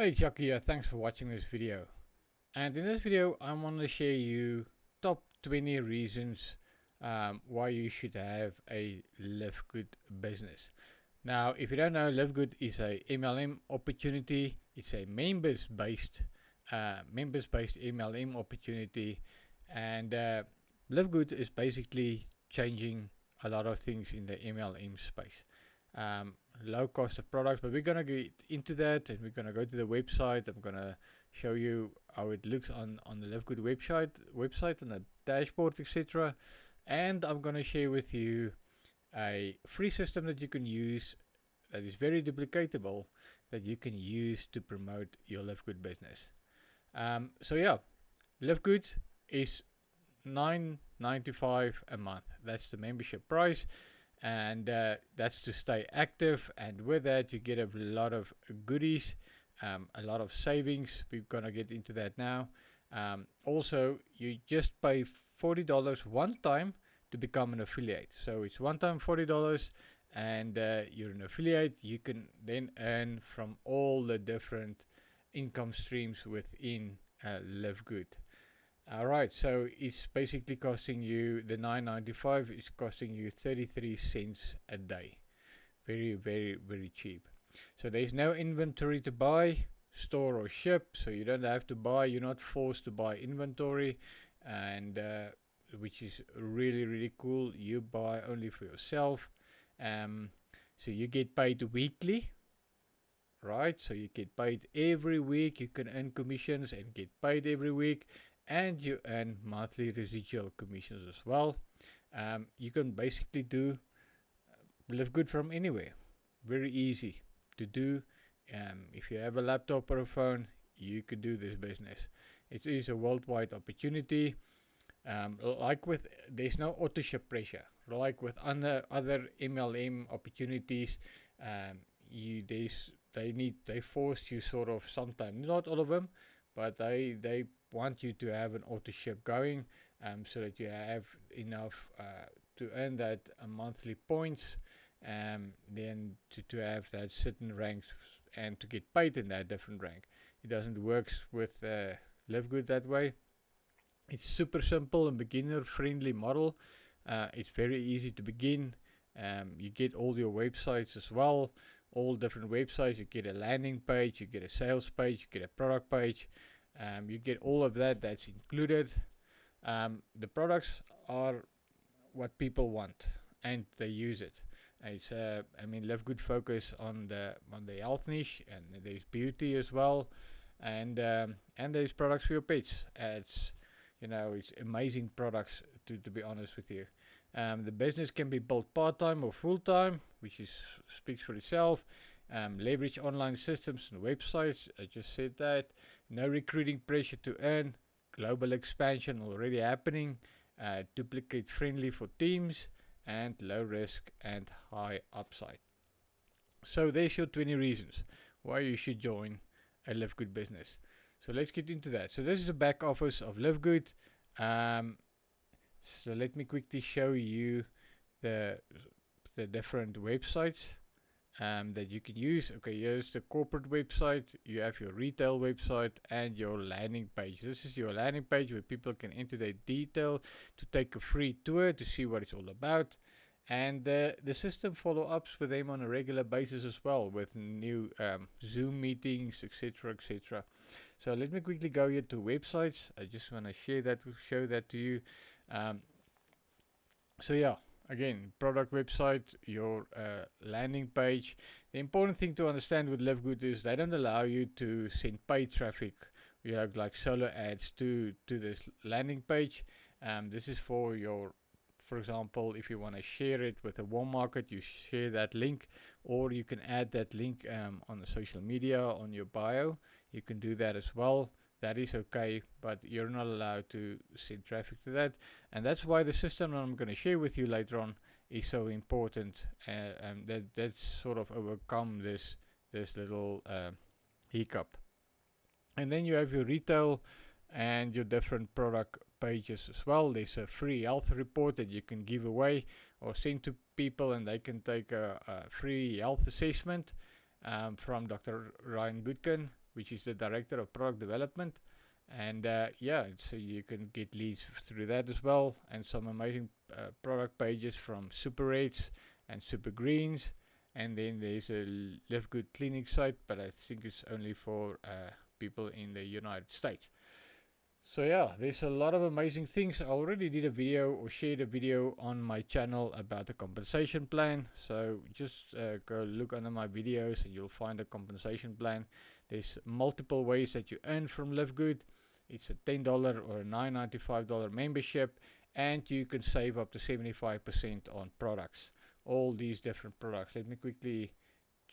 Hey, Chuck here, thanks for watching this video. And in this video I want to share you top 20 reasons why you should have a Live Good business. Now if you don't know, Live Good is a MLM opportunity. It's a members-based MLM opportunity, and Live Good is basically changing a lot of things in the MLM space. Um, Low cost of products, but we're gonna get into that, and we're gonna go to the website. I'm gonna show you how it looks on the Live Good website on the dashboard, etc. And I'm gonna share with you a free system that you can use that is very duplicatable, that you can use to promote your Live Good business. So yeah, Live Good is $9.95 a month. That's the membership price, and that's to stay active. And with that, you get a lot of goodies, a lot of savings. We're gonna get into that now. Also, you just pay $40 one time to become an affiliate. So it's one time $40, and you're an affiliate. You can then earn from all the different income streams within Live Good. Alright, so it's basically costing you, the $9.95 is costing you 33 cents a day. Very, very, very cheap. So there's no inventory to buy, store or ship, so you don't have to buy, you're not forced to buy inventory, and which is really, really cool. You buy only for yourself. So you get paid weekly, right? So you get paid every week. You can earn commissions and get paid every week, and you earn monthly residual commissions as well. You can basically do Live Good from anywhere. Very easy to do. If you have a laptop or a phone, you could do this business. It is a worldwide opportunity. There's no auto ship pressure. Like with other MLM opportunities, they force you sort of sometimes, not all of them, but they want you to have an auto ship going, so that you have enough to earn that monthly points, then to have that certain ranks and to get paid in that different rank. It doesn't work with Live Good that way. It's super simple and beginner friendly model. It's very easy to begin. You get all your websites as well, all different websites. You get a landing page, you get a sales page, you get a product page. You get all of that, that's included. The products are what people want, and they use it. It's Live Good focus on the health niche, and there's beauty as well, and there's products for your pets. It's amazing products, to be honest with you. The business can be built part-time or full-time, which speaks for itself. Leverage online systems and websites, I just said that. No recruiting pressure to earn. Global expansion already happening. Duplicate friendly for teams, and low risk and high upside. So there's your 20 reasons why you should join a Live Good business. So let's get into that. So this is the back office of Live Good. So let me quickly show you the different websites that you can use. Okay, here's the corporate website. You have your retail website and your landing page. This is your landing page where people can enter their detail to take a free tour to see what it's all about. And the system follow-ups with them on a regular basis as well, with new Zoom meetings, etc., etc. So let me quickly go here to websites. I just want to show that to you. So yeah, again, product website, your landing page. The important thing to understand with Live Good is they don't allow you to send paid traffic, like solo ads to this landing page. This is for example, if you want to share it with a warm market, you share that link, or you can add that link on the social media on your bio. You can do that as well. That is okay, but you're not allowed to send traffic to that, and that's why the system that I'm going to share with you later on is so important, and that's sort of overcome this little hiccup. And then you have your retail and your different product pages as well. There's a free health report that you can give away or send to people, and they can take a free health assessment. from Dr. Ryan Goodkin, which is the director of product development. And yeah, so you can get leads through that as well, and some amazing product pages from Super Reds and Super Greens. And then there's a Live Good Clinic site, but I think it's only for people in the United States. So yeah, there's a lot of amazing things. I already did a video or shared a video on my channel about the compensation plan. So just go look under my videos and you'll find a compensation plan. There's multiple ways that you earn from Live Good. It's a $10 or a $9.95 membership, and you can save up to 75% on products. All these different products. Let me quickly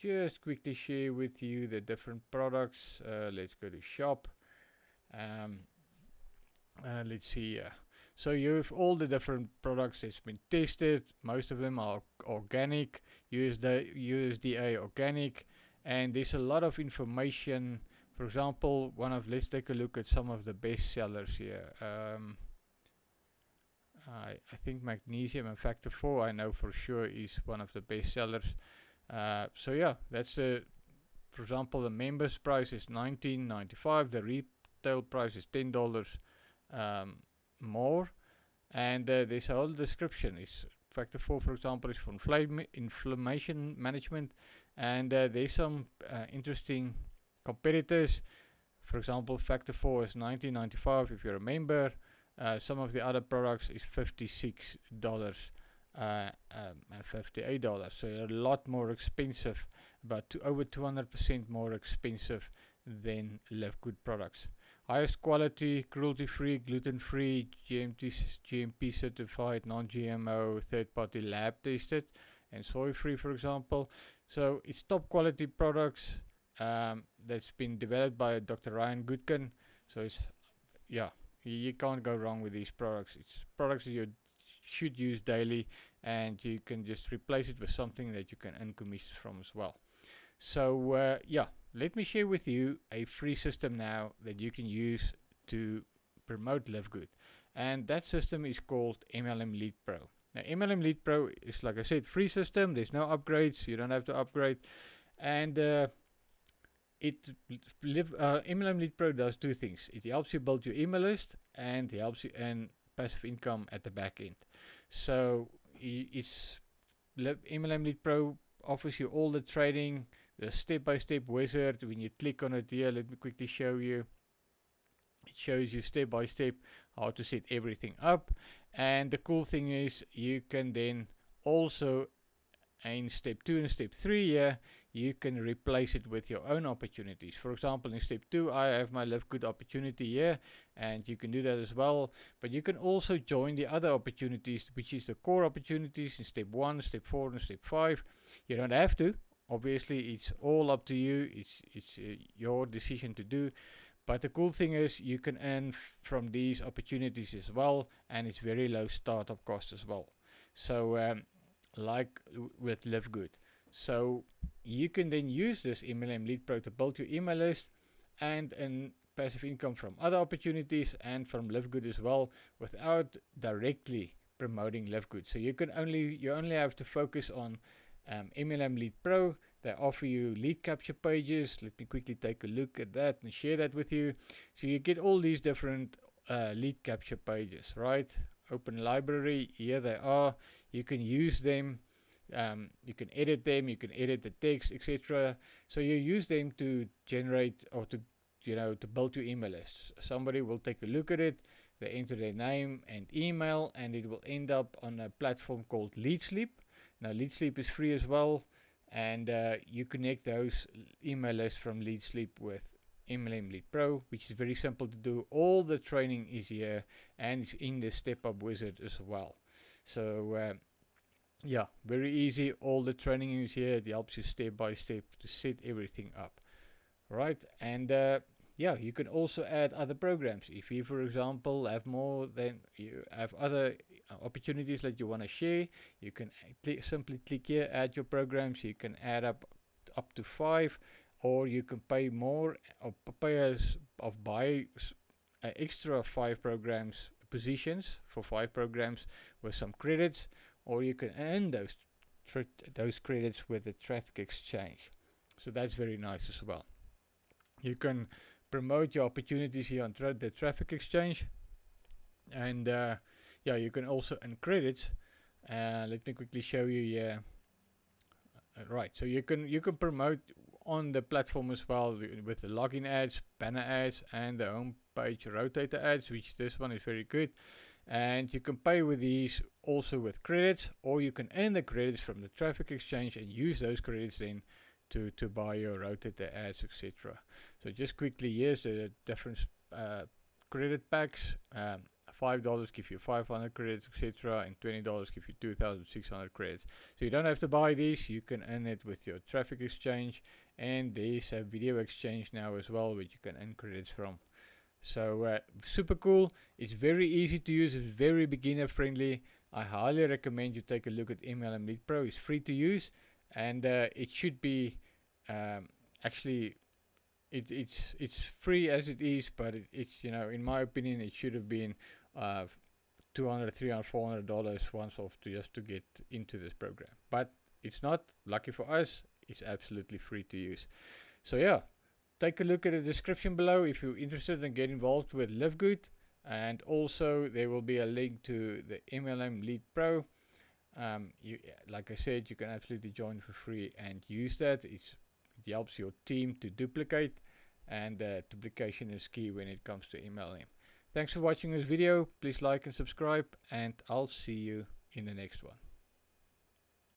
share with you the different products. Let's go to shop. Let's see. So you have all the different products that's been tested. Most of them are organic, USDA organic, and there's a lot of information. For example, let's take a look at some of the best sellers here. I think magnesium and factor 4 I know for sure is one of the best sellers. So yeah, that's for example, the members price is $19.95, the retail price is $10 more, and there's a whole description. Is factor 4, for example, is for inflammation management, and there's some interesting competitors. For example, factor 4 is $19.95 if you're a member. Some of the other products is $56 and $58, so a lot more expensive, about over 200% more expensive than Live Good products. Highest quality, cruelty-free, gluten-free, GMP certified, non-GMO, third-party lab tested, and soy-free, for example. So it's top quality products that's been developed by Dr. Ryan Goodkin. So it's, yeah, you can't go wrong with these products. It's products that you should use daily, and you can just replace it with something that you can earn commissions from as well. So yeah, let me share with you a free system now that you can use to promote Live Good, and that system is called MLM Lead Pro. Now MLM Lead Pro is, like I said, free system. There's no upgrades, you don't have to upgrade, and MLM Lead Pro does two things. It helps you build your email list, and it helps you earn passive income at the back end. So MLM Lead Pro offers you all the training, the step-by-step wizard. When you click on it here, let me quickly show you. It shows you step-by-step how to set everything up, and the cool thing is you can then also, in step 2 and step 3 here, you can replace it with your own opportunities. For example, in step 2 I have my Live Good opportunity here, and you can do that as well, but you can also join the other opportunities, which is the core opportunities in step 1, step 4 and step 5. You don't have to, obviously it's all up to you, it's your decision to do, but the cool thing is you can earn from these opportunities as well, and it's very low startup cost as well. So like with Live Good. So you can then use this MLM Lead Pro to build your email list and passive income from other opportunities and from Live Good as well, without directly promoting Live Good. So you only have to focus on MLM Lead Pro. They offer you lead capture pages. Let me quickly take a look at that and share that with you. So you get all these different lead capture pages, right? Open library, here they are. You can use them, you can edit them, you can edit the text, etc. So you use them to generate or to build your email list. Somebody will take a look at it, they enter their name and email, and it will end up on a platform called LeadSleep. Now LeadSleep is free as well, and you connect those email lists from LeadSleep with MLM Lead Pro, which is very simple to do. All the training is here, and it's in the step up wizard as well. So yeah, very easy. All the training is here. It helps you step by step to set everything up, right? And yeah, you can also add other programs. If you, for example, have more than you have other opportunities that you want to share, you can simply click here, add your programs. You can add up to 5, or you can pay more or buy extra 5 programs positions for 5 programs with some credits, or you can earn those credits with the traffic exchange. So that's very nice as well. You can promote your opportunities here on the Traffic Exchange, and yeah, you can also earn credits. Let me quickly show you here. Right, so you can promote on the platform as well with the login ads, banner ads, and the home page rotator ads, which this one is very good. And you can pay with these also with credits, or you can earn the credits from the Traffic Exchange and use those credits then to buy your rotator ads, etc. So just quickly, here's the different credit packs. $5 give you 500 credits, etc., and $20 give you 2,600 credits. So you don't have to buy these, you can earn it with your Traffic Exchange, and there's a Video Exchange now as well, which you can earn credits from. So super cool. It's very easy to use, it's very beginner friendly. I highly recommend you take a look at MLM Lead Pro. It's free to use, and it should be actually it's free as it is, but it's, you know, in my opinion, it should have been $200, $300, $400 once off just to get into this program. But it's not. Lucky for us, it's absolutely free to use. So yeah, take a look at the description below if you're interested and get involved with Live Good. And also there will be a link to the MLM Lead Pro. Like I said, you can absolutely join for free and use that. It helps your team to duplicate, and duplication is key when it comes to MLM. Thanks for watching this video. Please like and subscribe, and I'll see you in the next one.